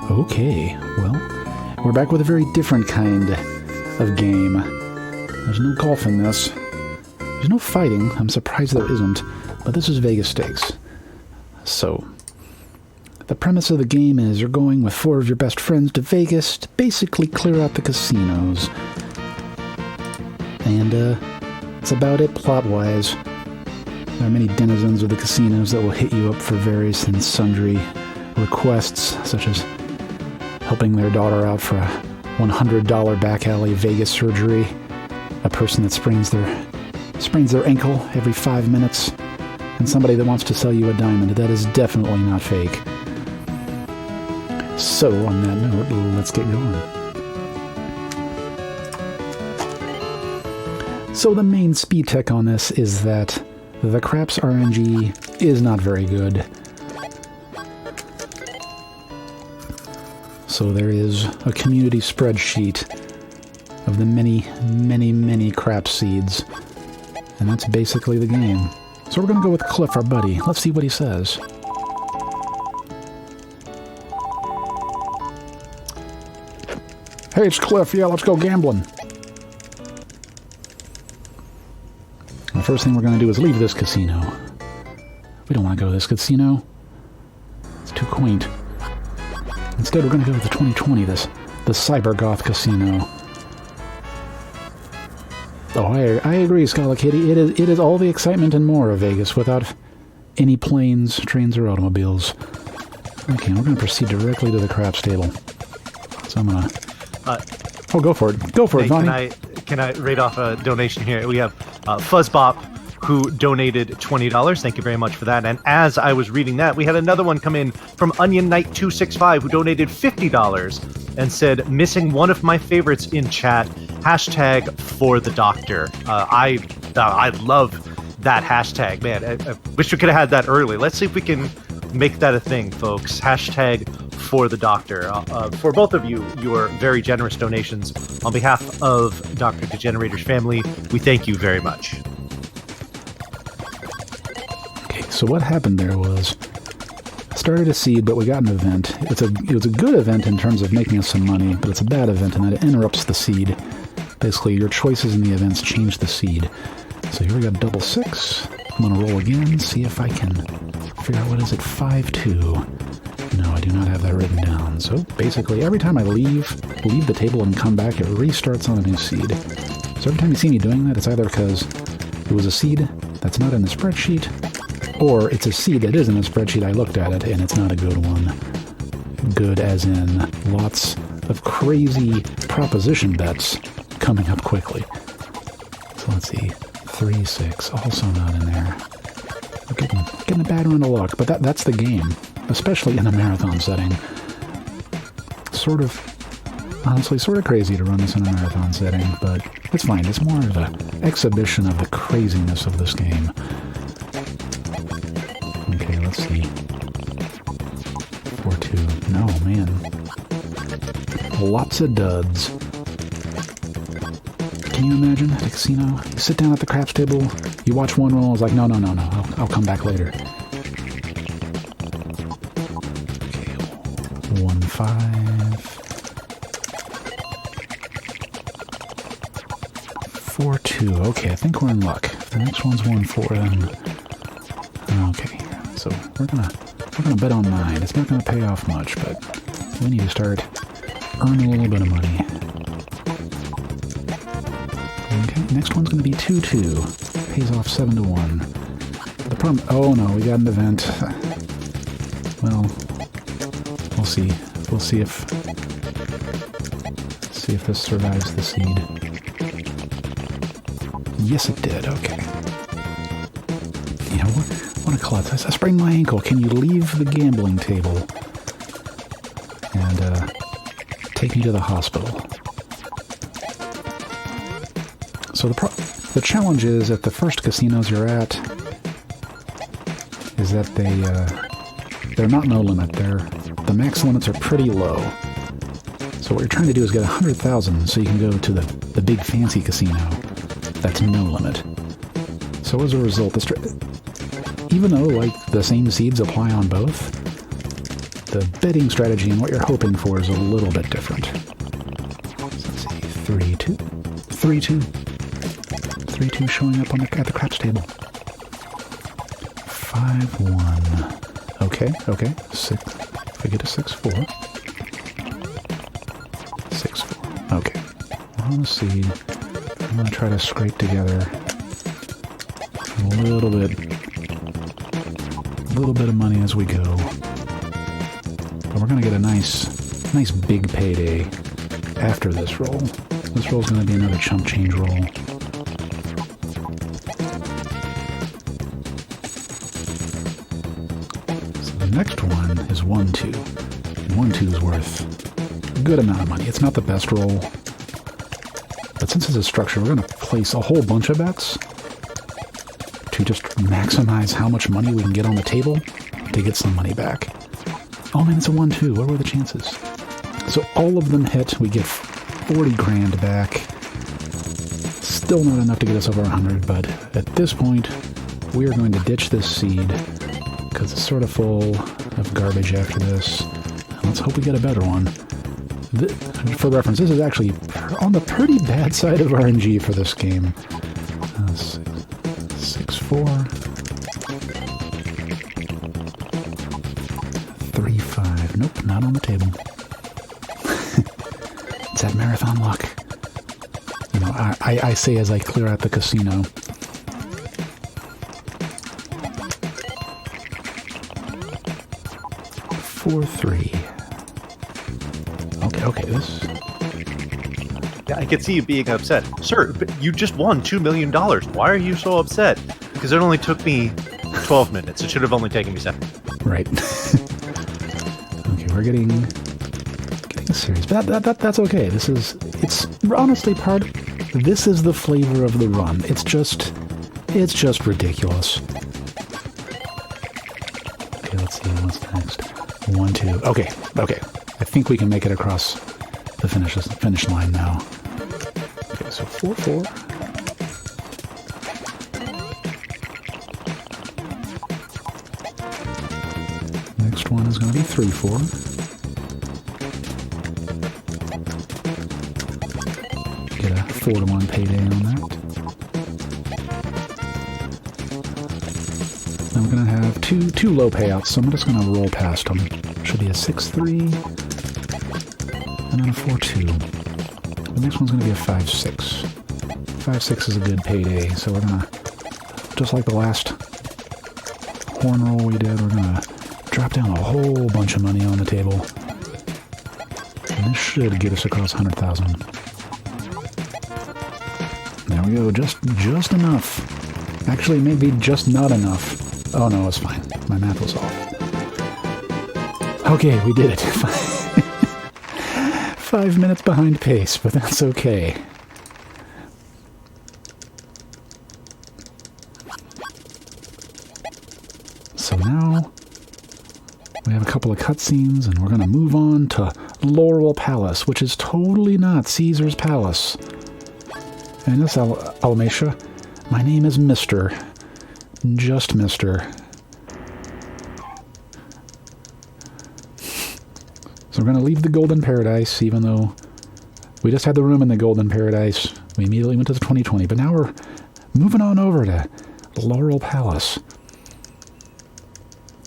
Okay, well, we're back with a very different kind of game. There's no golf in this. There's no fighting. I'm surprised there isn't. But this is Vegas Stakes. So, the premise of the game is you're going with 4 of your best friends to Vegas to basically clear out the casinos. And, that's about it plot-wise. There are many denizens of the casinos that will hit you up for various and sundry requests, such as helping their daughter out for a $100 back alley Vegas surgery, a person that sprains their ankle every 5 minutes, and somebody that wants to sell you a diamond. That is definitely not fake. So, on that note, let's get going. So the main speed tech on this is that the craps RNG is not very good. So there is a community spreadsheet of the many crap seeds. And that's basically the game. So we're going to go with Cliff, our buddy. Let's see what he says. Hey, it's Cliff. Yeah, let's go gambling. The first thing we're going to do is leave this casino. We don't want to go to this casino. It's too quaint. Instead, we're going to go to the 2020, the Cyber Goth Casino. Oh, I agree, Scala Kitty. It is all the excitement and more of Vegas without any planes, trains, or automobiles. Okay, we're going to proceed directly to the craps table. So I'm going to... oh, go for it. Go for it, Vonnie. Can I rate off a donation here? We have Fuzzbop, who donated $20. Thank you very much for that. And as I was reading that, we had another one come in from Onion Knight 265, who donated $50 and said, missing one of my favorites in chat, hashtag for the doctor. I love that hashtag, man. I wish we could have had that early. Let's see if we can make that a thing, folks. Hashtag for the doctor. For both of you, your very generous donations on behalf of Dr. Degenerator's family, we thank you very much. So what happened there was, started a seed, but we got an event. It was a good event in terms of making us some money, but it's a bad event in that it interrupts the seed. Basically, your choices in the events change the seed. So here we got double 6. I'm going to roll again, see if I can figure out what is it, 5-2. No, I do not have that written down. So basically, every time I leave the table and come back, it restarts on a new seed. So every time you see me doing that, it's either because it was a seed that's not in the spreadsheet, or it's a seed that is in the spreadsheet, I looked at it, and it's not a good one. Good as in lots of crazy proposition bets coming up quickly. So let's see. 3-6, also not in there. We're getting a bad run of luck, but that's the game, especially in a marathon setting. Honestly, sort of crazy to run this in a marathon setting, but it's fine. It's more of an exhibition of the craziness of this game. Okay, let's see. 4-2. No, man. Lots of duds. Can you imagine at a casino? You sit down at the craps table, you watch one roll, it's like, no, I'll come back later. Okay, 1-5. 4-2. Okay, I think we're in luck. The next one's 1-4, then. Okay, so we're gonna bet on 9. It's not gonna pay off much, but we need to start earning a little bit of money. Okay, next one's gonna be 2-2. Pays off 7-1. The problem... Oh no, we got an event. Well, we'll see. We'll see if this survives the seed. Yes, it did. Okay. You know, what a klutz. I sprained my ankle. Can you leave the gambling table and take me to the hospital? So the challenge is at the first casinos you're at is that they're not no limit. The max limits are pretty low. So what you're trying to do is get 100,000 so you can go to the big fancy casino. That's no limit. So as a result, even though like the same seeds apply on both, the betting strategy and what you're hoping for is a little bit different. So let's see, 3-2. 3-2. 3-2 showing up at the craps table. 5-1. Okay. 6. If we get a 6-4. 6-4. Okay. We're on the seed. I'm going to try to scrape together a little bit of money as we go. But we're going to get a nice big payday after this roll. This roll's going to be another chump change roll. The next one is 1-2. And 1-2 is worth a good amount of money. It's not the best roll, but since it's a structure, we're going to place a whole bunch of bets to just maximize how much money we can get on the table to get some money back. Oh man, it's a 1-2. What were the chances? So all of them hit. We get 40 grand back. Still not enough to get us over 100, but at this point, we are going to ditch this seed because it's sort of full of garbage after this. Let's hope we get a better one. For reference, this is actually on the pretty bad side of RNG for this game. 6-4. 3-5. Nope, not on the table. It's that marathon luck. You know, I say as I clear out the casino. 4-3. Okay, this... Yeah, I can see you being upset. Sir, but you just won $2 million. Why are you so upset? Because it only took me 12 minutes. It should have only taken me 7. Right. Okay, we're getting serious. But that's okay. It's honestly this is the flavor of the run. It's just ridiculous. Okay, let's see, what's next? 1-2. Okay. I think we can make it across the finish line now. Okay, so 4-4. Next one is going to be 3-4. Get a 4-1 payday on that. Then we're going to have two low payouts, so I'm just going to roll past them. Should be a 6-3, and then a 4-2. The next one's going to be a 5-6. 5-6 is a good payday, so we're going to, just like the last horn roll we did, we're going to drop down a whole bunch of money on the table. And this should get us across 100,000. There we go, just enough. Actually, maybe just not enough. Oh no, it's fine. My math was off. Okay, we did it. 5 minutes behind pace, but that's okay. So now we have a couple of cutscenes, and we're going to move on to Laurel Palace, which is totally not Caesar's Palace. And this Almacia, my name is Mr. Just Mr. So we're going to leave the Golden Paradise, even though we just had the room in the Golden Paradise. We immediately went to the 2020, but now we're moving on over to Laurel Palace.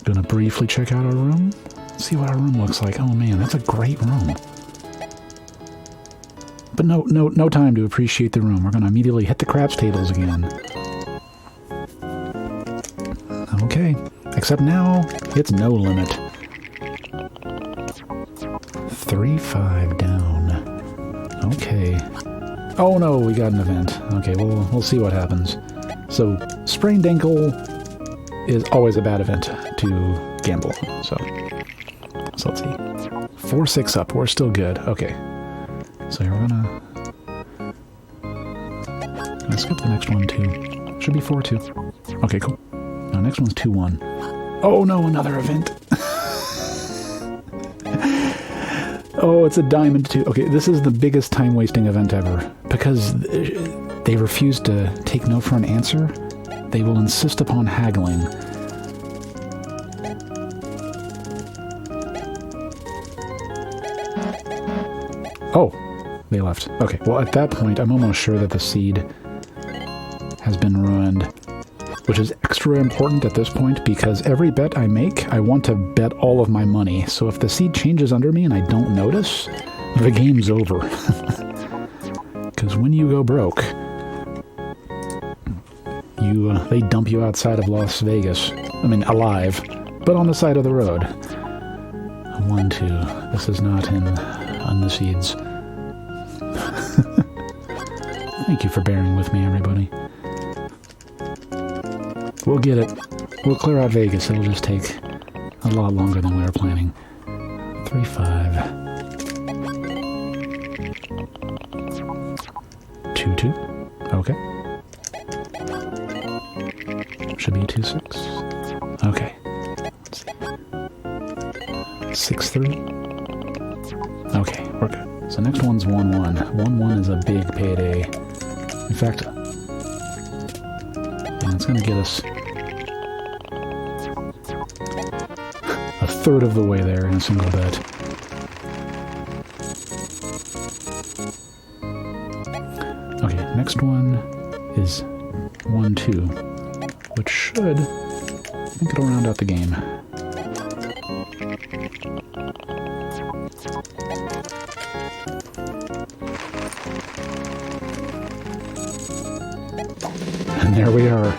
Gonna briefly check out our room, see what our room looks like. Oh man, that's a great room. But no time to appreciate the room. We're gonna immediately hit the craps tables again. Okay, except now it's no limit. 3-5 down. Okay. Oh no, we got an event. Okay, we'll see what happens. So, sprained ankle is always a bad event to gamble on. So let's see. 4-6 up. We're still good. Okay. So we're gonna skip the next one too. Should be 4-2. Okay, cool. Now next one's 2-1. Oh no, another event. Oh, it's a diamond 2. Okay, this is the biggest time-wasting event ever. Because they refuse to take no for an answer, they will insist upon haggling. Oh, they left. Okay, well, at that point, I'm almost sure that the seed has been ruined, which is extra important at this point because every bet I make, I want to bet all of my money. So if the seed changes under me and I don't notice, the game's over. Because when you go broke, they dump you outside of Las Vegas. I mean, alive, but on the side of the road. 1, 2. This is not on the seeds. Thank you for bearing with me, everybody. We'll get it. We'll clear out Vegas. It'll just take a lot longer than we were planning. 3, 5. 2, 2. Okay. Should be a 2, 6. Okay. Let's see. 6, 3. Okay, we're good. So next one's 1, 1. 1, 1 is a big payday. In fact, it's going to get us a third of the way there in a single bet. Okay, next one is 1, 2, which should, I think it'll round out the game. And there we are.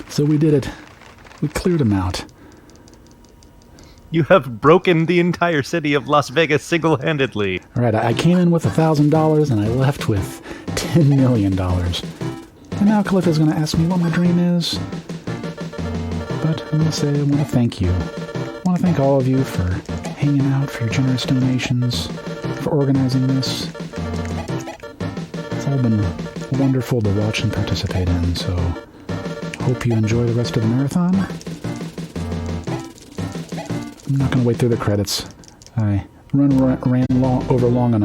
So we did it. We cleared them out. You have broken the entire city of Las Vegas single-handedly. All right, I came in with $1,000 and I left with $10 million. And now Calypto's going to ask me what my dream is. But I'm going to say I want to thank you. I want to thank all of you for hanging out, for your generous donations, for organizing this. It's all been wonderful to watch and participate in, so hope you enjoy the rest of the marathon. I'm not going to wait through the credits. I ran over long enough.